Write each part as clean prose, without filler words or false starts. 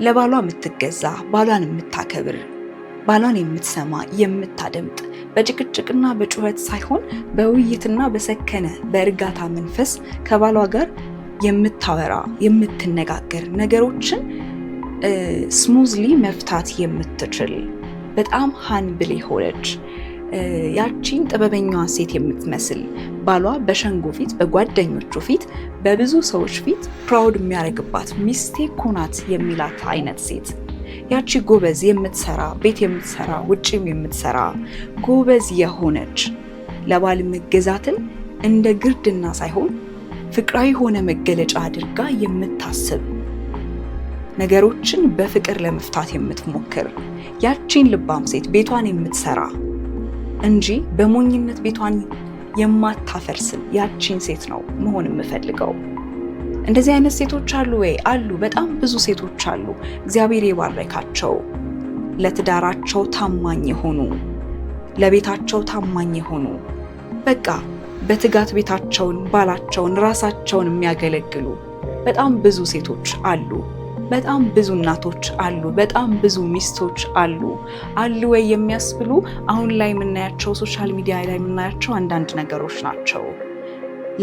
ለባሏ የምትገዛ ባሏን የምታከብር ባሏን የምትሰማ የምታደምጥ በጭቅጭቅና በጩኸት ሳይሆን በውይይትና በሰከነ በእርጋታ መንፈስ ከባሏ ጋር የምታወራ የምትነጋገር ነገሮችን ስሙዝሊ መፍታት የምትችል በጣም ሃምብል የሆነች ያቺን ጥበበኛዋን ሴት የምትመስል ባሏ በሸንጎ ፊት በጓደኞቹ ፊት በብዙ ሰዎች ፊት ፕራውድ የሚያደርግባት ሚስቴ እኮ ናት የሚላት አይነት ሴት ያቺ ጎበዝ የምትሰራ ቤት የምትሰራ ውጭም የምትሰራ ጎበዝ የሆነች ለባል መገዛትን እንደ ግርድና ሳይሆን ፍቅራዊ ሆነ መገለጫ አድርጋ የምታስብ ነገሮችን በፍቅር ለመፍታት የምትሞክር ያቺን ልባም ሴት ቤቷን የምትሰራ እንጂ በሞኝነት ቤቷን የማታፈርስን ያቺን ሴት ነው መሆን የምፈልገው። እንደዚህ አይነት ሴቶች አሉ ወይ? አሉ። በጣም ብዙ ሴቶች አሉ። እግዚአብሔር የባረካቸው ለትዳራቸው ታማኝ የሆኑ ለቤታቸው ታማኝ የሆኑ በቃ በትጋት ቤታቸውን ባላቸውን ራሳቸውን የሚያገለግሉ በጣም ብዙ ሴቶች አሉ። በጣም ብዙ እናቶች አሉ። በጣም ብዙ ሚስቶች አሉ ወይ የሚያስብሉ አሁን ላይ የምናያቸው ሶሻል ሚዲያ ላይ የምናያቸው አንዳንድ ነገሮች ናቸው።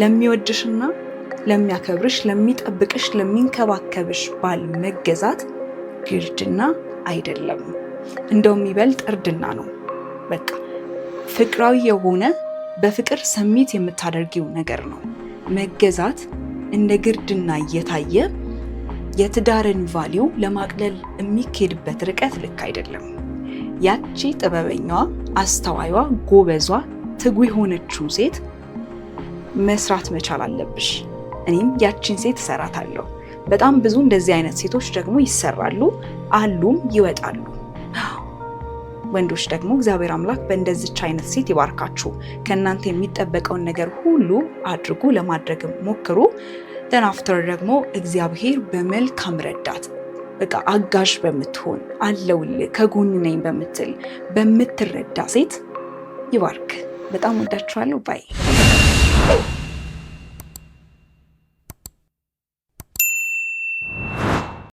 ለሚወድሽና ለሚያከብርሽ ለሚጠብቅሽ ለሚንከባከብሽ ባል መገዛት ግርድና አይደለም፣ እንደውም ይበልጥ እርድና ነው። በቃ ፍቅራዊ የሆነ በፍቅር ሰሚት የምታደርጊው ነገር ነው። መገዛት እንደ ግርድና እየታየ የትዳርን ቫልዩ ለማቅለል የሚኬድበት ርቀት ልክ አይደለም። ያቺ ጥበበኛዋ አስተዋይዋ ጎበዟ ትጉ የሆነችው ሴት መስራት መቻል አለብሽ። እኔም ያቺን ሴት እሰራታለሁ። በጣም ብዙ እንደዚህ አይነት ሴቶች ደግሞ ይሰራሉ አሉም ይወጣሉ። ወንዶች ደግሞ እግዚአብሔር አምላክ በእንደዚች አይነት ሴት ይባርካችሁ። ከእናንተ የሚጠበቀውን ነገር ሁሉ አድርጉ፣ ለማድረግም ሞክሩ። then after ደግሞ እግዚአብሔር በመልካም ረዳት በቃ አጋዥ በምትሆን አለውልህ ከጎን ነኝ በምትል በምትረዳ ሴት ይባርክ። በጣም ወዳችኋለሁ ባይ